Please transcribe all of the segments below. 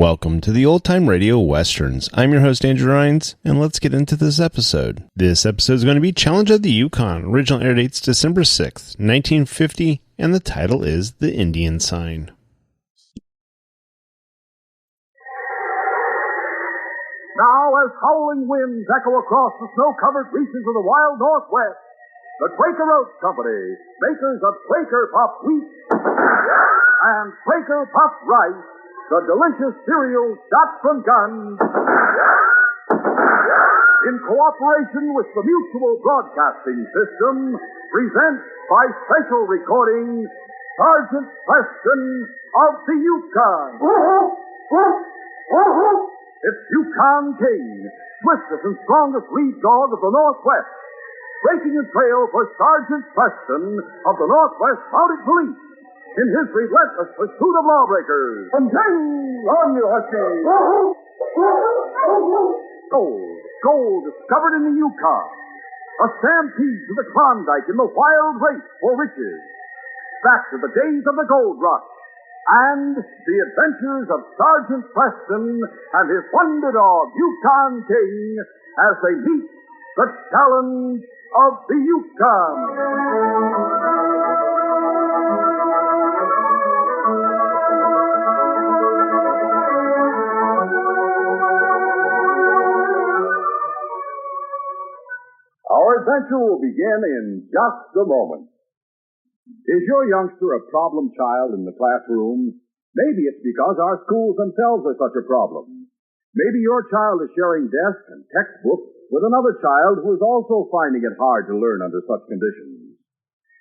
Welcome to the Old Time Radio Westerns. I'm your host, Andrew Rhines, and let's get into this episode. This episode is going to be Challenge of the Yukon. Original air dates December 6th, 1950, and the title is The Indian Sign. Now, as howling winds echo across the snow-covered reaches of the wild Northwest, the Quaker Oats Company, makers of Quaker Puffed Wheat and Quaker Puffed Rice, the delicious cereal shot from guns, in cooperation with the Mutual Broadcasting System, presents by special recording Sergeant Preston of the Yukon. It's Yukon King, swiftest and strongest lead dog of the Northwest, breaking a trail for Sergeant Preston of the Northwest Mounted Police in his relentless pursuit of lawbreakers. And ding! On you, Husky! Gold discovered in the Yukon. A stampede to the Klondike in the wild race for riches. Back to the days of the gold rush. And the adventures of Sergeant Preston and his wonder dog, Yukon King, as they meet the challenge of the Yukon. Our adventure will begin in just a moment. Is your youngster a problem child in the classroom? Maybe it's because our schools themselves are such a problem. Maybe your child is sharing desk and textbook with another child who is also finding it hard to learn under such conditions.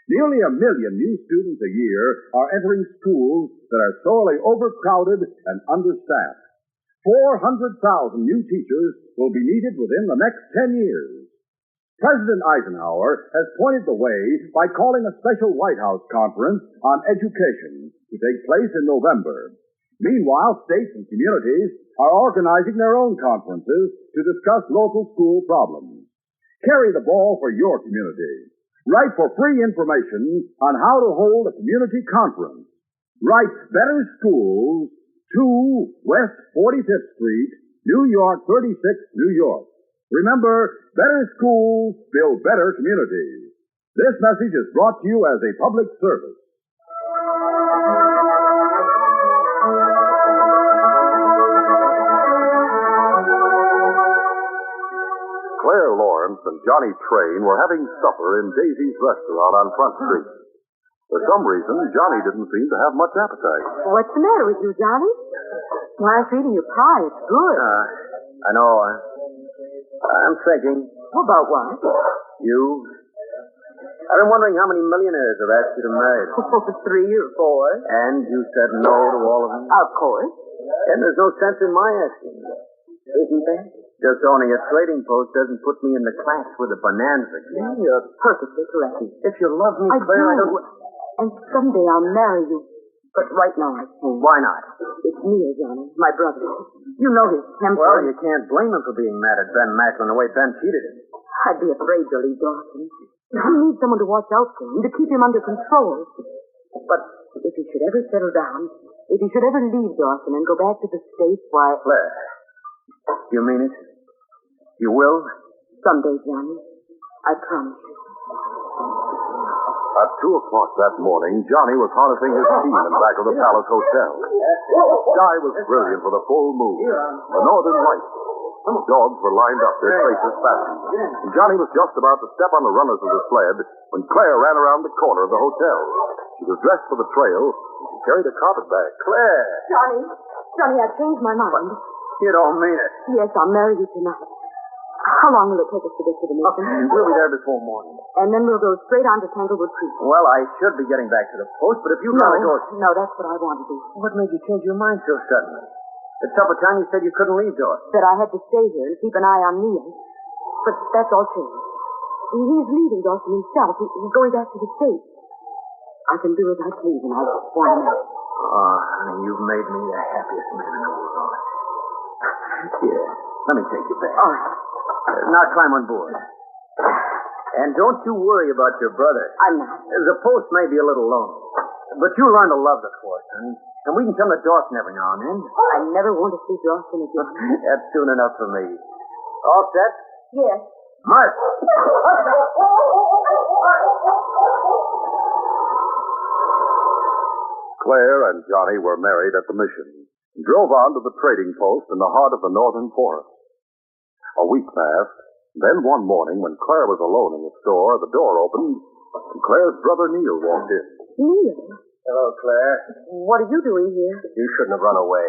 Nearly 1 million new students a year are entering schools that are sorely overcrowded and understaffed. 400,000 new teachers will be needed within the next 10 years. President Eisenhower has pointed the way by calling a special White House conference on education to take place in November. Meanwhile, states and communities are organizing their own conferences to discuss local school problems. Carry the ball for your community. Write for free information on how to hold a community conference. Write Better Schools, 2 West 45th Street, New York 36, New York. Remember, better schools build better communities. This message is brought to you as a public service. Claire Lawrence and Johnny Train were having supper in Daisy's restaurant on Front Street. For some reason, Johnny didn't seem to have much appetite. What's the matter with you, Johnny? Why, I'm eating your pie. It's good. I know. I'm thinking. About what? You. I've been wondering how many millionaires have asked you to marry them. 3 or 4. And you said no to all of them? Of course. And there's no sense in my asking. Isn't there? Just owning a trading post doesn't put me in the class with a bonanza. You're perfectly correct. If you love me, I Claire, do. And someday I'll marry you. But right now I can't. Why not? It's Neil, Johnny, my brother. You know his temper. Well, you can't blame him for being mad at Ben Macklin the way Ben cheated him. I'd be afraid to leave Dawson. He needs someone to watch out for him, to keep him under control. But if he should ever settle down, if he should ever leave Dawson and go back to the States, why... Claire, you mean it? You will? Someday, Johnny. I promise you. At 2 o'clock that morning, Johnny was harnessing his team in back of the Palace Hotel. The sky was brilliant for the full moon. The northern lights. Dogs were lined up, their faces fastened. And Johnny was just about to step on the runners of the sled when Claire ran around the corner of the hotel. She was dressed for the trail, and she carried a carpet bag. Claire! Johnny, I've changed my mind. You don't mean it. Yes, I'll marry you tonight. How long will it take us to get to the mission? We'll be there before morning. And then we'll go straight on to Tanglewood Creek. Well, I should be getting back to the post, but if you gotta go... No, that's what I want to do. What made you change your mind so suddenly? At supper time, you said you couldn't leave Dawson. That I had to stay here and keep an eye on Neil. But that's all changed. He's leaving Dawson himself. He's going back to the States. I can do as I please, and I want to marry. Oh, honey, you've made me the happiest man in the world. Here, let me take you back. All right. Now climb on board. And don't you worry about your brother. I'm not. The post may be a little lonely, but you learn to love the force, honey. And we can come to Dawson every now and then. I never want to see Dawson again. That's soon enough for me. All set? Yes. March! Claire and Johnny were married at the mission and drove on to the trading post in the heart of the northern forest. A week passed. Then one morning, when Claire was alone in the store, the door opened, and Claire's brother Neil walked in. Neil? Hello, Claire. What are you doing here? You shouldn't have run away.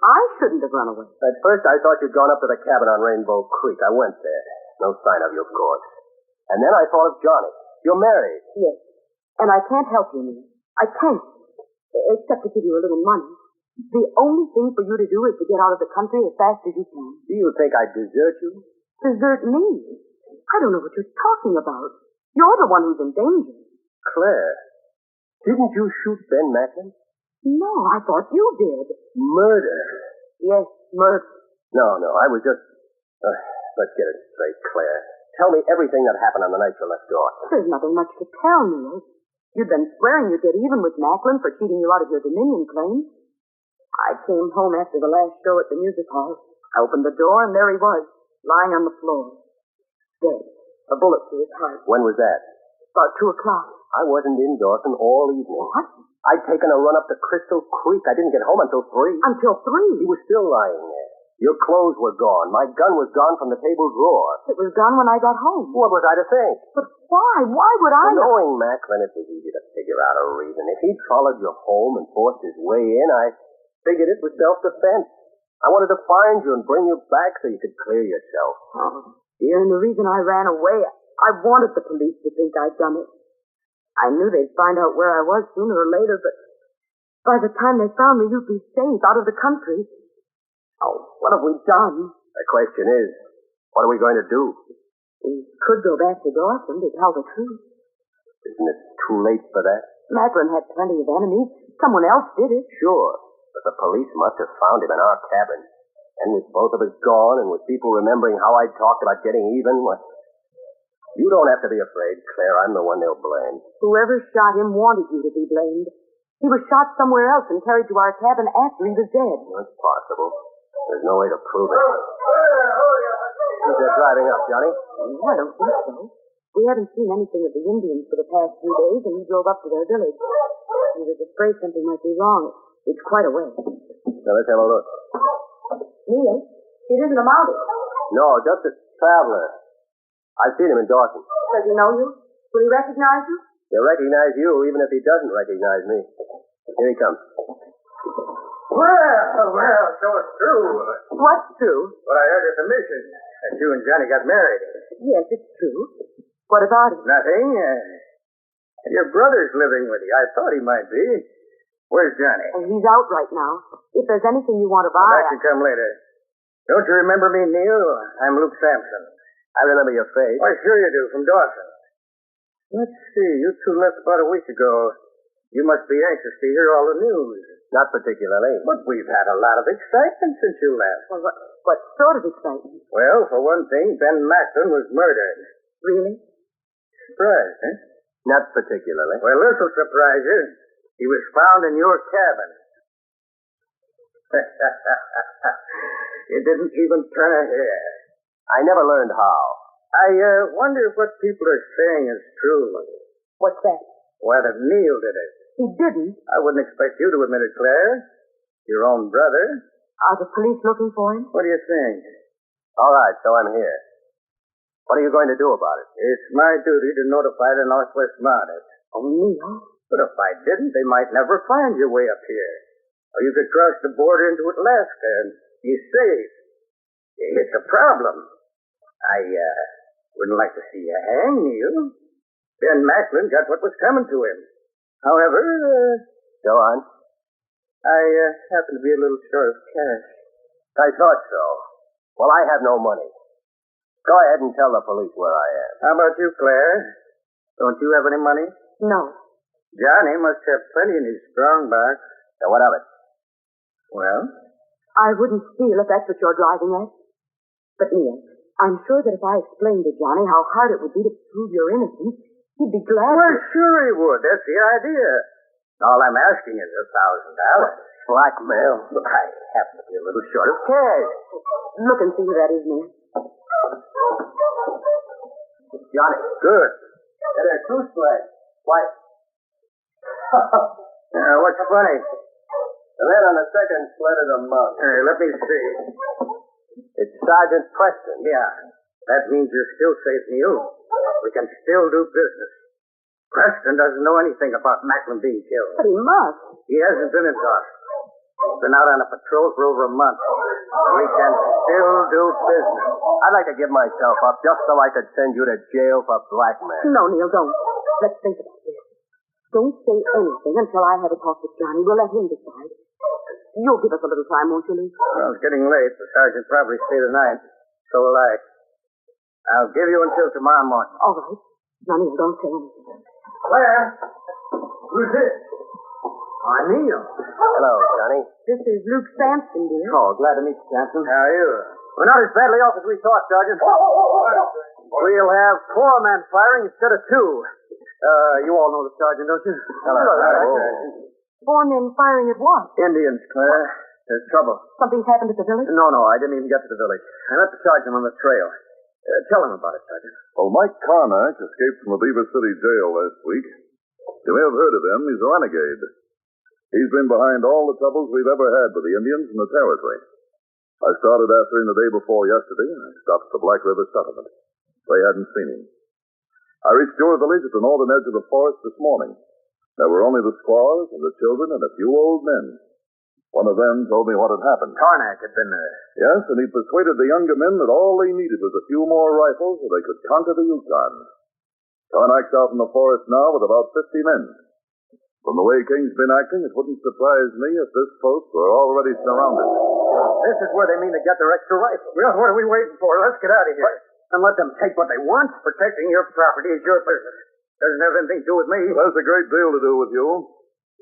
I shouldn't have run away. At first, I thought you'd gone up to the cabin on Rainbow Creek. I went there. No sign of you, of course. And then I thought of Johnny. You're married. Yes. And I can't help you, Neil. I can't. Except to give you a little money. The only thing for you to do is to get out of the country as fast as you can. Do you think I'd desert you? Desert me? I don't know what you're talking about. You're the one who's in danger. Claire, didn't you shoot Ben Macklin? No, I thought you did. Murder. Yes, murder. No, I was just... let's get it straight, Claire. Tell me everything that happened on the night you left Dawson. There's nothing much to tell, Neil. You'd been swearing you'd get even with Macklin for cheating you out of your Dominion claim. I came home after the last show at the music hall. I opened the door, and there he was, lying on the floor. Dead. A bullet through his heart. When was that? About 2 o'clock. I wasn't in Dawson all evening. What? I'd taken a run up to Crystal Creek. I didn't get home until 3. Until 3? He was still lying there. Your clothes were gone. My gun was gone from the table drawer. It was gone when I got home. What was I to think? But why? Why would I... Well, knowing Macklin, it was easy to figure out a reason. If he'd followed you home and forced his way in, I figured it was self-defense. I wanted to find you and bring you back so you could clear yourself. Oh, dear, and the reason I ran away, I wanted the police to think I'd done it. I knew they'd find out where I was sooner or later, but by the time they found me, you'd be safe, out of the country. Oh, what have we done? The question is, what are we going to do? We could go back to Dawson to tell the truth. Isn't it too late for that? Macklin had plenty of enemies. Someone else did it. Sure, but the police must have found him in our cabin. And with both of us gone and with people remembering how I talked about getting even, well, you don't have to be afraid, Claire. I'm the one they'll blame. Whoever shot him wanted you to be blamed. He was shot somewhere else and carried to our cabin after he was dead. That's possible. There's no way to prove it. Who's that driving up, Johnny? I don't think so. We haven't seen anything of the Indians for the past few days, and we drove up to their village. He was afraid something might be wrong. It's quite a way. Now, let's have a look. Neil, it isn't a mountain. No, just a traveler. I've seen him in Dawson. Does he know you? Will he recognize you? He'll recognize you even if he doesn't recognize me. Here he comes. Well, so it's true. What's true? What I heard at the mission, that you and Johnny got married. Yes, it's true. What about it? Nothing. Your brother's living with you. I thought he might be. Where's Johnny? Oh, he's out right now. If there's anything you want to buy... That can come later. Don't you remember me, Neil? I'm Luke Sampson. I remember your face. Why, sure you do, from Dawson. Let's see, you two left about a week ago. You must be anxious to hear all the news. Not particularly. But we've had a lot of excitement since you left. Well, what sort of excitement? Well, for one thing, Ben Macklin was murdered. Really? Surprised, eh? Not particularly. Well, this will surprise you. He was found in your cabin. You didn't even turn a hair. I never learned how. I wonder if what people are saying is true. What's that? Why, that Neil did it. He didn't. I wouldn't expect you to admit it, Claire. Your own brother. Are the police looking for him? What do you think? All right, so I'm here. What are you going to do about it? It's my duty to notify the Northwest Mounted. Oh, Neil. But if I didn't, they might never find your way up here. Or you could cross the border into Alaska and be safe. It's a problem. I wouldn't like to see you hang, Neil. Ben Macklin got what was coming to him. However, Go on. I happen to be a little short of cash. I thought so. Well, I have no money. Go ahead and tell the police where I am. How about you, Claire? Don't you have any money? No. Johnny must have plenty in his strong box. Now, what of it? Well? I wouldn't steal if that's what you're driving at. But, Neil, I'm sure that if I explained to Johnny how hard it would be to prove your innocence, he'd be glad Well, sure he would. That's the idea. All I'm asking is $1,000. Blackmail. I happen to be a little short of cash. Look and see who that is, Neil. Johnny. Good. There are two sleds. Why? What's funny? The man on the second sled is a monk. Let me see. It's Sergeant Preston. Yeah. That means you're still safe, Neil. We can still do business. Preston doesn't know anything about Macklin being killed. But he must. He hasn't been in talk. He's been out on a patrol for over a month. We can still do business. I'd like to give myself up just so I could send you to jail for blackmail. No, Neil, don't. Let's think about this. Don't say anything until I have a talk with Johnny. We'll let him decide. You'll give us a little time, won't you, Lee? Well, it's getting late. The sergeant probably stay the night. So will I. I'll give you until tomorrow morning. All right. Now, Neil, don't say anything. Claire? Who's this? I'm Neil. Hello, Johnny. This is Luke Sampson, dear. Oh, glad to meet you, Sampson. How are you? We're not as badly off as we thought, Sergeant. We'll have 4 men firing instead of 2. You all know the sergeant, don't you? Hello. Sergeant. 4 men firing at what? Indians, Claire. There's trouble. Something's happened at the village? No, I didn't even get to the village. I met the sergeant on the trail. Tell him about it, Sergeant. Well, Mike Carnac escaped from the Beaver City jail last week. You may have heard of him. He's a renegade. He's been behind all the troubles we've ever had with the Indians in the territory. I started after him the day before yesterday, and I stopped at the Black River settlement. They hadn't seen him. I reached your village at the northern edge of the forest this morning. There were only the squaws and the children and a few old men. One of them told me what had happened. Carnac had been there. Yes, and he persuaded the younger men that all they needed was a few more rifles so they could conquer the Yukon. Carnac's out in the forest now with about 50 men. From the way King's been acting, it wouldn't surprise me if this post were already surrounded. This is where they mean to get their extra rifles. Well, what are we waiting for? Let's get out of here. And let them take what they want. Protecting your property is your business. Doesn't have anything to do with me. It has a great deal to do with you.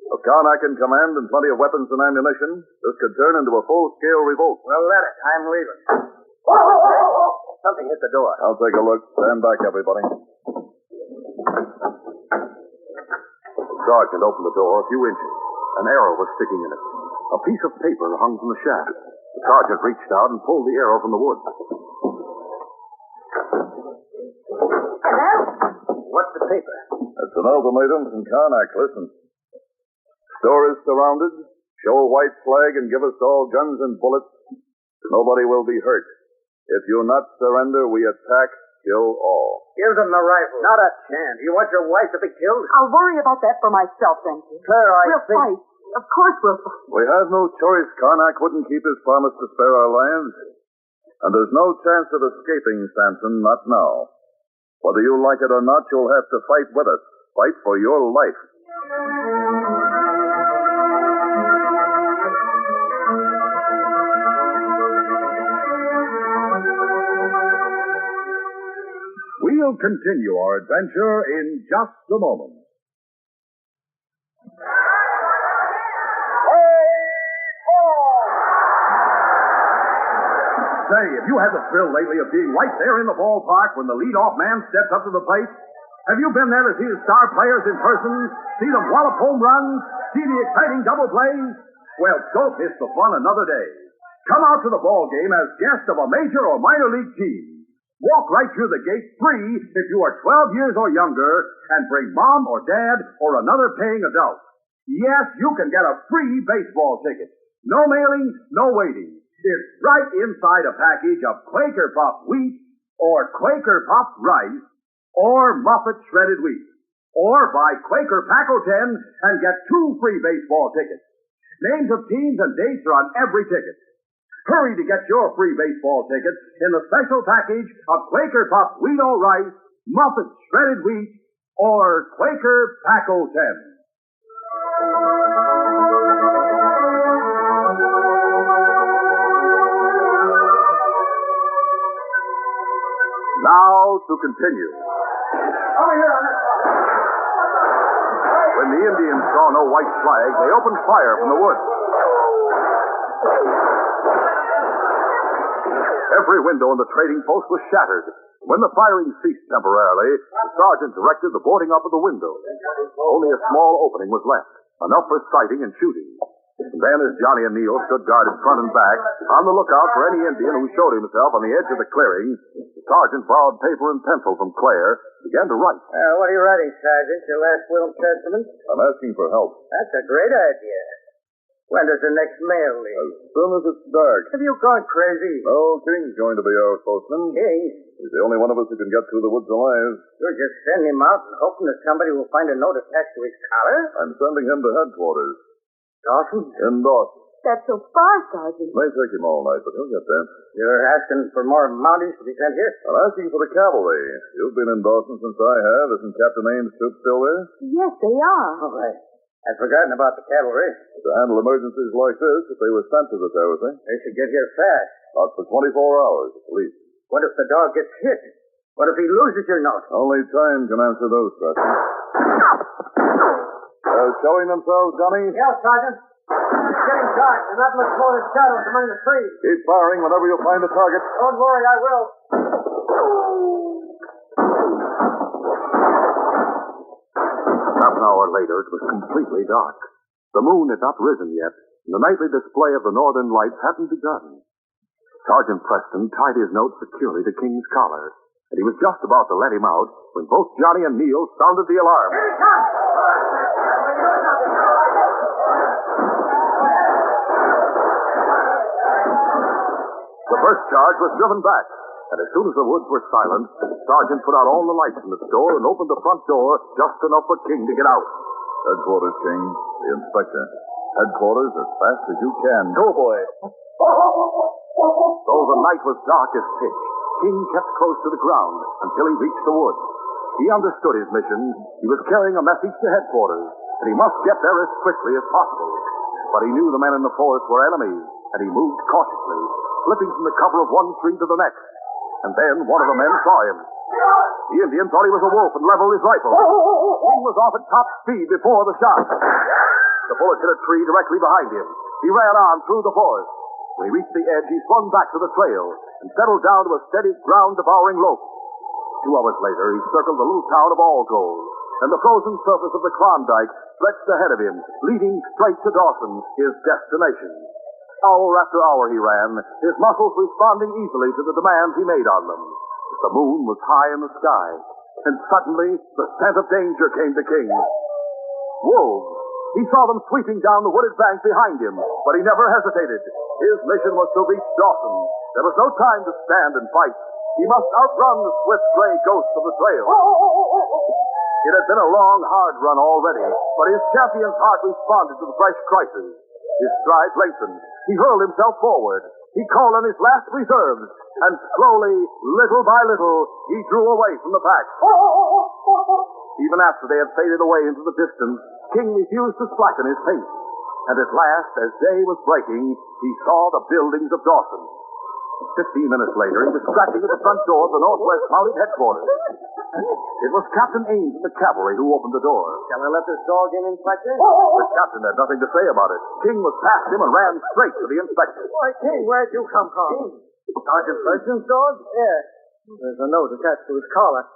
With Carnac in command and plenty of weapons and ammunition, this could turn into a full-scale revolt. Well, let it. I'm leaving. Something hit the door. I'll take a look. Stand back, everybody. The sergeant opened the door a few inches. An arrow was sticking in it. A piece of paper hung from the shaft. The sergeant reached out and pulled the arrow from the wood. Hello? What's the paper? It's an ultimatum from Carnac. Listen. Store is surrounded. Show a white flag and give us all guns and bullets. Nobody will be hurt. If you not surrender, we attack, kill all. Give them the rifle. Not a chance. You want your wife to be killed? I'll worry about that for myself, thank you. Claire, We'll fight. Of course we'll fight. We have no choice. Carnac wouldn't keep his promise to spare our lives. And there's no chance of escaping, Samson, not now. Whether you like it or not, you'll have to fight with us. Fight for your life. We'll continue our adventure in just a moment. Say, have you had the thrill lately of being right there in the ballpark when the leadoff man steps up to the plate? Have you been there to see the star players in person, see them wallop home runs, see the exciting double plays? Well, don't miss the fun another day. Come out to the ball game as guest of a major or minor league team. Walk right through the gate free if you are 12 years or younger and bring mom or dad or another paying adult. Yes, you can get a free baseball ticket. No mailing, no waiting. It's right inside a package of Quaker Puff wheat or Quaker Puff rice or Muffet shredded wheat. Or buy Quaker Paco 10 and get 2 free baseball tickets. Names of teams and dates are on every ticket. Hurry to get your free baseball tickets in the special package of Quaker Puff wheat or rice, Muffet shredded wheat, or Quaker Paco 10. Now to continue. Over here on this side. When the Indians saw no white flag, they opened fire from the woods. Every window in the trading post was shattered. When the firing ceased temporarily, the sergeant directed the boarding up of the windows. Only a small opening was left. Enough for sighting and shooting. And then, as Johnny and Neil stood guarded front and back, on the lookout for any Indian who showed himself on the edge of the clearing, the sergeant borrowed paper and pencil from Claire and began to write. What are you writing, Sergeant? Your last will and testament? I'm asking for help. That's a great idea. When does the next mail leave? As soon as it's dark. Have you gone crazy? No, King's going to be our postman. King? He's the only one of us who can get through the woods alive. You're just sending him out and hoping that somebody will find a note attached to his collar? I'm sending him to headquarters. Dawson? In Dawson. That's so far, Sergeant. It may take him all night, but he'll get there. You're asking for more Mounties to be sent here? I'm asking for the cavalry. You've been in Dawson since I have. Isn't Captain Ames' troop still there? Yes, they are. All right. I'd forgotten about the cavalry. To handle emergencies like this, if they were sent to the territory. They should get here fast. Not for 24 hours, at least. What if the dog gets hit? What if he loses your note? Only time can answer those questions. Showing themselves, Johnny? Yeah, Sergeant. It's getting dark. There's not much more than shadows among the trees. Keep firing whenever you find a target. Don't worry, I will. Half an hour later, it was completely dark. The moon had not risen yet, and the nightly display of the northern lights hadn't begun. Sergeant Preston tied his note securely to King's collar, and he was just about to let him out when both Johnny and Neil sounded the alarm. Here he comes! The first charge was driven back, and as soon as the woods were silent, the sergeant put out all the lights in the store and opened the front door just enough for King to get out. Headquarters, King. The inspector. Headquarters as fast as you can. Go, boy. Though the night was dark as pitch, King kept close to the ground until he reached the woods. He understood his mission. He was carrying a message to headquarters, and he must get there as quickly as possible. But he knew the men in the forest were enemies, and he moved cautiously, slipping from the cover of one tree to the next. And then one of the men saw him. The Indian thought he was a wolf and leveled his rifle. King was off at top speed before the shot. The bullet hit a tree directly behind him. He ran on through the forest. When he reached the edge, he swung back to the trail and settled down to a steady, ground-devouring lope. 2 hours later, he circled the little town of Allgold, and the frozen surface of the Klondike stretched ahead of him, leading straight to Dawson, his destination. Hour after hour he ran, his muscles responding easily to the demands he made on them. The moon was high in the sky, and suddenly the scent of danger came to King. Wolves! He saw them sweeping down the wooded bank behind him, but he never hesitated. His mission was to reach Dawson. There was no time to stand and fight. He must outrun the swift gray ghosts of the trail. It had been a long, hard run already, but his champion's heart responded to the fresh crisis. His stride lengthened. He hurled himself forward. He called on his last reserves, and slowly, little by little, he drew away from the pack. Even after they had faded away into the distance, King refused to slacken his pace. And at last, as day was breaking, he saw the buildings of Dawson. 15 minutes later, he was scratching at the front door of the Northwest Mounted Headquarters. It was Captain Ames of the cavalry who opened the door. Shall I let this dog in, Inspector? The captain had nothing to say about it. King was past him and ran straight to the inspector. Why, King, where'd you come from? Sergeant Preston's dog? Yes. There's a note attached to his collar.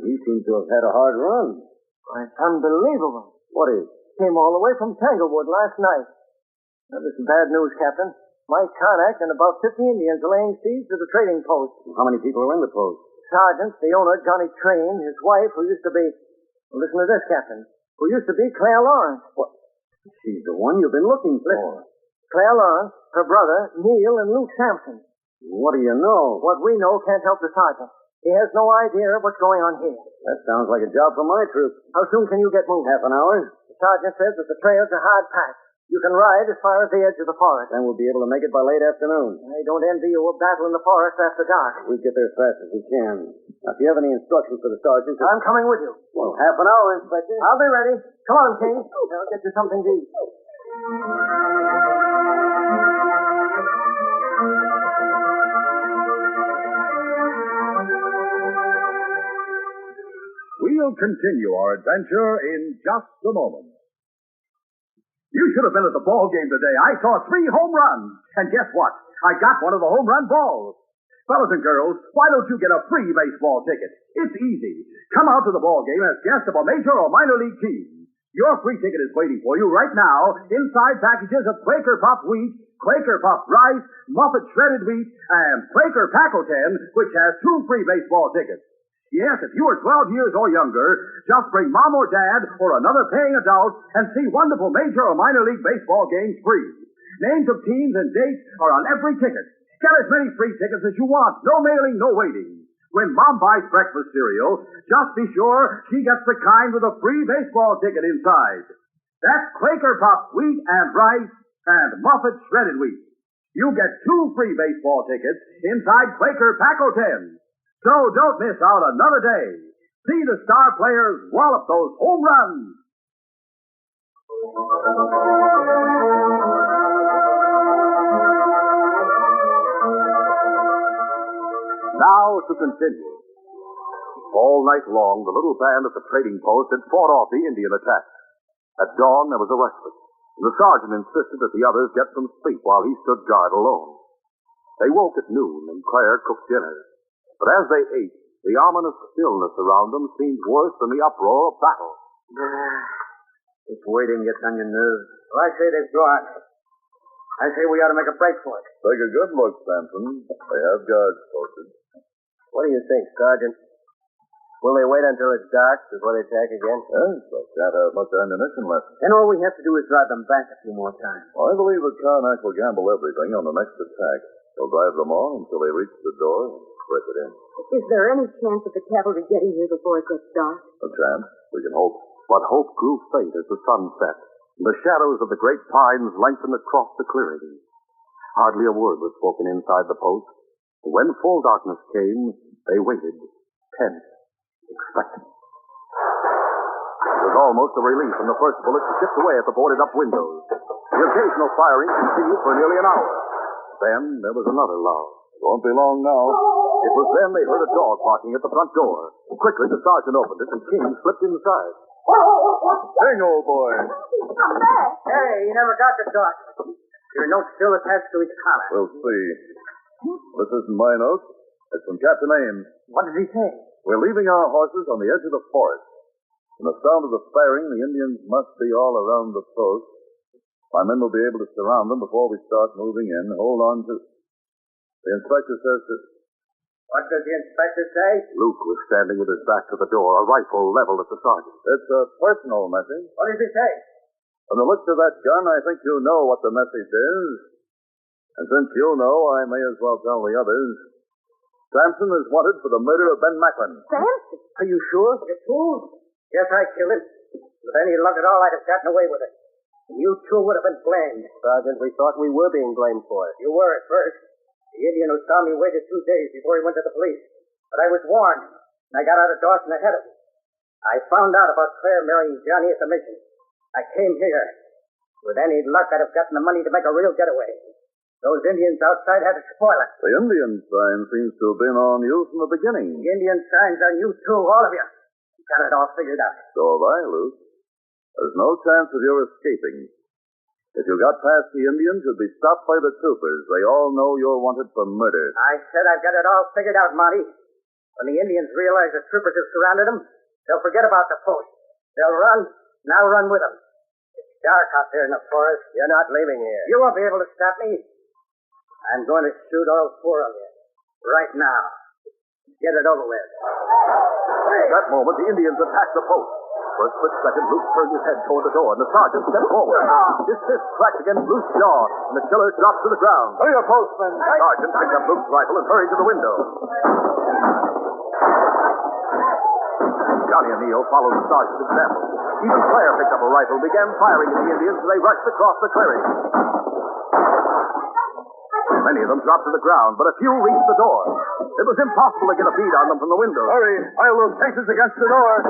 He seems to have had a hard run. It's unbelievable. What is? Came all the way from Tanglewood last night. Now, this is bad news, Captain. Mike Connick and about 50 Indians are laying siege to the trading post. How many people are in the post? Sergeant, the owner, Johnny Train, his wife, who used to be... Well, listen to this, Captain. Who used to be Claire Lawrence. What? She's the one you've been looking for. Listen. Claire Lawrence, her brother, Neil, and Luke Sampson. What do you know? What we know can't help the sergeant. He has no idea of what's going on here. That sounds like a job for my troop. How soon can you get moved? Half an hour. The sergeant says that the trails are hard packed. You can ride as far as the edge of the forest. Then we'll be able to make it by late afternoon. I don't envy you a battle in the forest after dark. We'll get there as fast as we can. Now, if you have any instructions for the sergeant... I'm coming with you. Well, half an hour, Inspector. I'll be ready. Come on, King. I'll get you something to eat. We'll continue our adventure in just a moment. You should have been at the ball game today. I saw 3 home runs. And guess what? I got one of the home run balls. Fellas and girls, why don't you get a free baseball ticket? It's easy. Come out to the ball game as guest of a major or minor league team. Your free ticket is waiting for you right now inside packages of Quaker Puff Wheat, Quaker Puff Rice, Muffet Shredded Wheat, and Quaker Pack-O-Ten, which has 2 free baseball tickets. Yes, if you are 12 years or younger, just bring mom or dad or another paying adult and see wonderful major or minor league baseball games free. Names of teams and dates are on every ticket. Get as many free tickets as you want. No mailing, no waiting. When Mom buys breakfast cereal, just be sure she gets the kind with a free baseball ticket inside. That's Quaker Puff Wheat and Rice and Muffet Shredded Wheat. You get 2 free baseball tickets inside Quaker Pack-O-Ten. So don't miss out another day. See the star players wallop those home runs. Now to continue. All night long, the little band at the trading post had fought off the Indian attack. At dawn, there was a respite. The sergeant insisted that the others get some sleep while he stood guard alone. They woke at noon, and Claire cooked dinner. But as they ate, the ominous stillness around them seemed worse than the uproar of battle. This waiting gets on your nerves. Well, I say they've gone. I say we ought to make a break for it. Take a good look, Sampson. They have guards posted. What do you think, Sergeant? Will they wait until it's dark before they attack again? Yes, they can't have much ammunition left. Then all we have to do is drive them back a few more times. I believe that Karnak will gamble everything on the next attack. He'll drive them on until they reach the door and break it in. Is there any chance of the cavalry getting here before it gets dark? A chance. We can hope. But hope grew faint as the sun set, and the shadows of the great pines lengthened across the clearing. Hardly a word was spoken inside the post. When full darkness came, they waited, tense, expectant. It was almost a relief when the first bullets chipped away at the boarded-up windows. The occasional firing continued for nearly an hour. Then there was another lull. It won't be long now. It was then they heard a dog barking at the front door. Quickly, the sergeant opened it, and King slipped inside. Sing, old boy. Come back. Hey, you never got the dog. Your note's still attached to his collar. We'll see. This isn't my note. It's from Captain Ames. What did he say? We're leaving our horses on the edge of the forest. From the sound of the firing, the Indians must be all around the post. My men will be able to surround them before we start moving in. Hold on to... The inspector says that... What does the inspector say? Luke was standing with his back to the door, a rifle leveled at the sergeant. It's a personal message. What does he say? From the looks of that gun, I think you know what the message is. And since you know, I may as well tell the others. Sampson is wanted for the murder of Ben Macklin. Sampson? Are you sure? You fool. Yes, I killed him. With any luck at all, I'd have gotten away with it. And you two would have been blamed. Sergeant, we thought we were being blamed for it. You were at first. The Indian who saw me waited 2 days before he went to the police. But I was warned, and I got out of Dawson ahead of him. I found out about Claire marrying Johnny at the mission. I came here. With any luck, I'd have gotten the money to make a real getaway. Those Indians outside had to spoil it. The Indian sign seems to have been on you from the beginning. The Indian sign's on you too, all of you. You got it all figured out. So have I, Luke. There's no chance of your escaping. If you got past the Indians, you'd be stopped by the troopers. They all know you're wanted for murder. I said I've got it all figured out, Monty. When the Indians realize the troopers have surrounded them, they'll forget about the post. They'll run, and I'll run with them. It's dark out there in the forest. You're not leaving here. You won't be able to stop me. I'm going to shoot all 4 of you. Right now. Get it over with. At that moment, the Indians attacked the post. For a split second, Luke turned his head toward the door, and the sergeant stepped forward. His fist cracked against Luke's jaw, and the killer dropped to the ground. Hurry up, postman. The sergeant picked up Luke's rifle and hurried to the window. Johnny and Neil followed the sergeant's example. Even Claire picked up a rifle and began firing at the Indians as they rushed across the clearing. Many of them dropped to the ground, but a few reached the door. It was impossible to get a bead on them from the window. Hurry. I'll load cases against the door.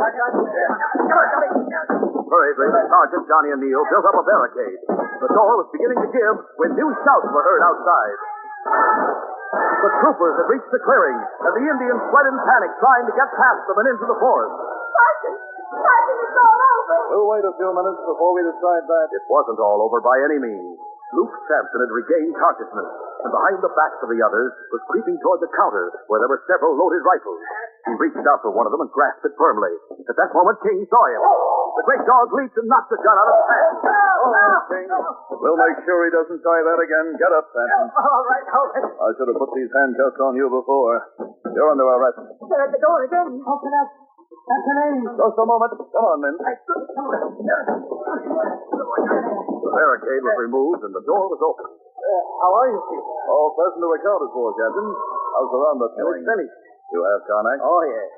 Hurriedly, the sergeant, Johnny, and Neil built up a barricade. The door was beginning to give when new shouts were heard outside. The troopers had reached the clearing, and the Indians fled in panic, trying to get past them and into the forest. Sergeant, it's all over. We'll wait a few minutes before we decide that. It wasn't all over by any means. Luke Sampson had regained consciousness, and behind the backs of the others was creeping toward the counter, where there were several loaded rifles. He reached out for one of them and grasped it firmly. At that moment, King saw him. The great dog leaps and knocks the gun out of his hand. King. We'll make sure he doesn't try that again. Get up, Samson. All right, hold it. I should have put these handcuffs on you before. You're under arrest. They're at the door again. Open up. That's an aim. Just a moment. Come on, men. The barricade was removed and the door was open. How are you, Chief? All pleasant to accounted for, Captain. How's the roundup going? finished. You have Carnac? Oh, yes.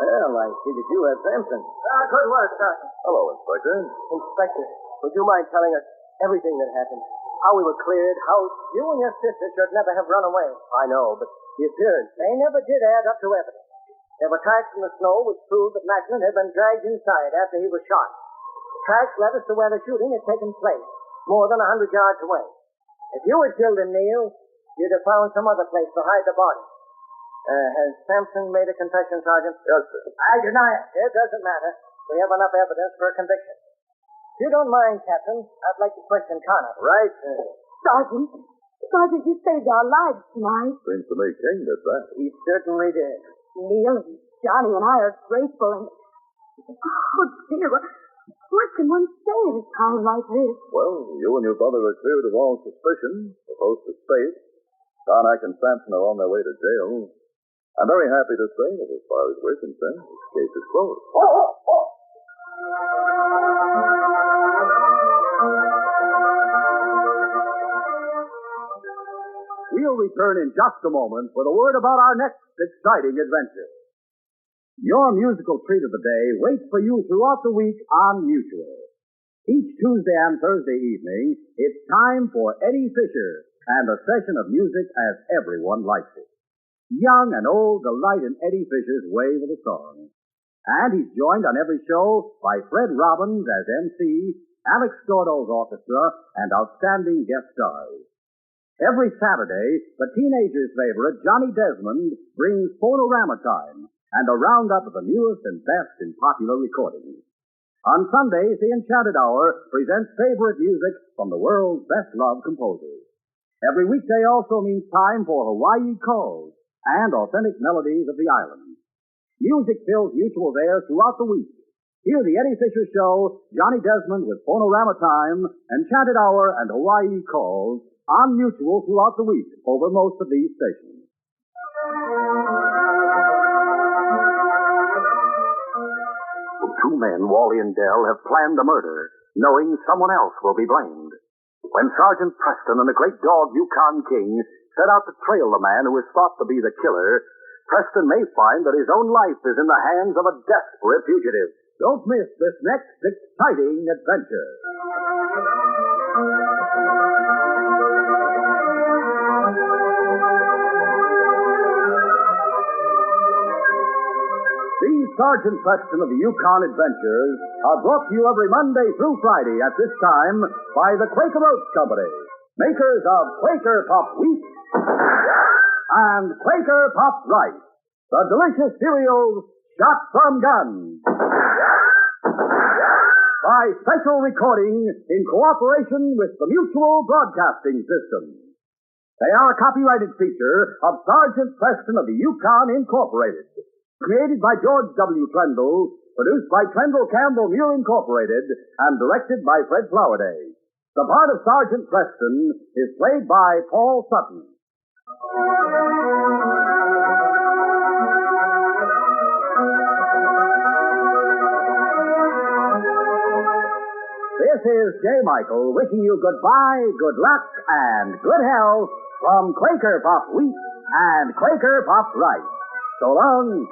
Well, I see that you have Samson. Good work, Sergeant. Hello, Inspector. Inspector, would you mind telling us everything that happened? How we were cleared, how you and your sister should never have run away. I know, but the appearance, they never did add up to evidence. There were tracks in the snow which proved that Macklin had been dragged inside after he was shot. The tracks led us to where the shooting had taken place, more than 100 yards away. If you had killed him, Neil, you'd have found some other place to hide the body. Has Sampson made a confession, Sergeant? Yes, sir. I deny it. It doesn't matter. We have enough evidence for a conviction. If you don't mind, Captain, I'd like to question Connor. Right. Sergeant, you saved our lives tonight. Seems to me King did that. He certainly did. Neil and Johnny and I are grateful and... Oh, dear, what can one say at a time like this? Well, you and your brother are cleared of all suspicion. The post is safe. Carnac and Sampson are on their way to jail. I'm very happy to say that as far as we're concerned, this case is closed. We'll return in just a moment with a word about our next exciting adventure. Your musical treat of the day waits for you throughout the week on Mutual. Each Tuesday and Thursday evening, it's time for Eddie Fisher and a session of music as everyone likes it. Young and old delight in Eddie Fisher's way with a song. And he's joined on every show by Fred Robbins as MC, Alex Stordo's orchestra, and outstanding guest stars. Every Saturday, the teenager's favorite, Johnny Desmond, brings Phonorama Time and a roundup of the newest and best in popular recordings. On Sundays, the Enchanted Hour presents favorite music from the world's best-loved composers. Every weekday also means time for Hawaii Calls and authentic melodies of the island. Music fills Mutual's air throughout the week. Hear the Eddie Fisher Show, Johnny Desmond with Phonorama Time, Enchanted Hour, and Hawaii Calls on Mutual throughout the week over most of these stations. Two men, Wally and Dell, have planned a murder, knowing someone else will be blamed. When Sergeant Preston and the great dog Yukon King set out to trail the man who is thought to be the killer, Preston may find that his own life is in the hands of a desperate fugitive. Don't miss this next exciting adventure. These Sergeant Preston of the Yukon Adventures are brought to you every Monday through Friday at this time by the Quaker Oats Company, makers of Quaker Puff Wheat and Quaker Puff Rice, the delicious cereals shot from guns. By special recording in cooperation with the Mutual Broadcasting System. They are a copyrighted feature of Sergeant Preston of the Yukon Incorporated. Created by George W. Trendle, produced by Trendle Campbell Muir Incorporated, and directed by Fred Flowerday. The part of Sergeant Preston is played by Paul Sutton. This is J. Michael wishing you goodbye, good luck, and good health from Quaker Puff Wheat and Quaker Puff Rice. So long.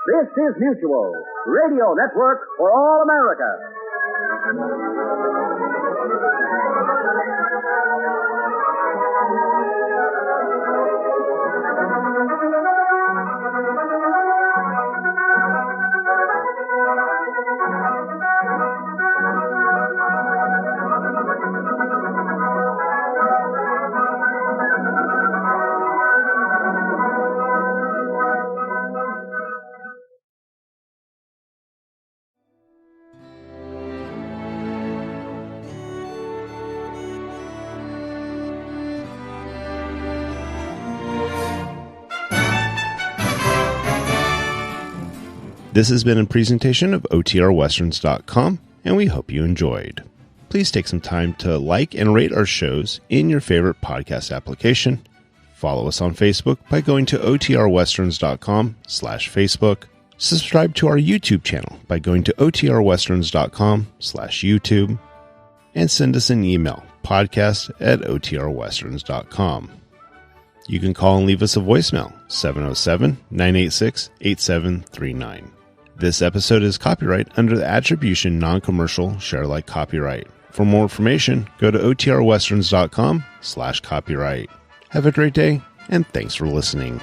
This is Mutual, Radio Network for all America. This has been a presentation of OTRWesterns.com, and we hope you enjoyed. Please take some time to like and rate our shows in your favorite podcast application. Follow us on Facebook by going to OTRWesterns.com/Facebook. Subscribe to our YouTube channel by going to OTRWesterns.com/YouTube. And send us an email, podcast@OTRWesterns.com. You can call and leave us a voicemail, 707-986-8739. This episode is copyright under the Attribution Non-Commercial Share-alike copyright. For more information, go to OTRWesterns.com/copyright. Have a great day, and thanks for listening.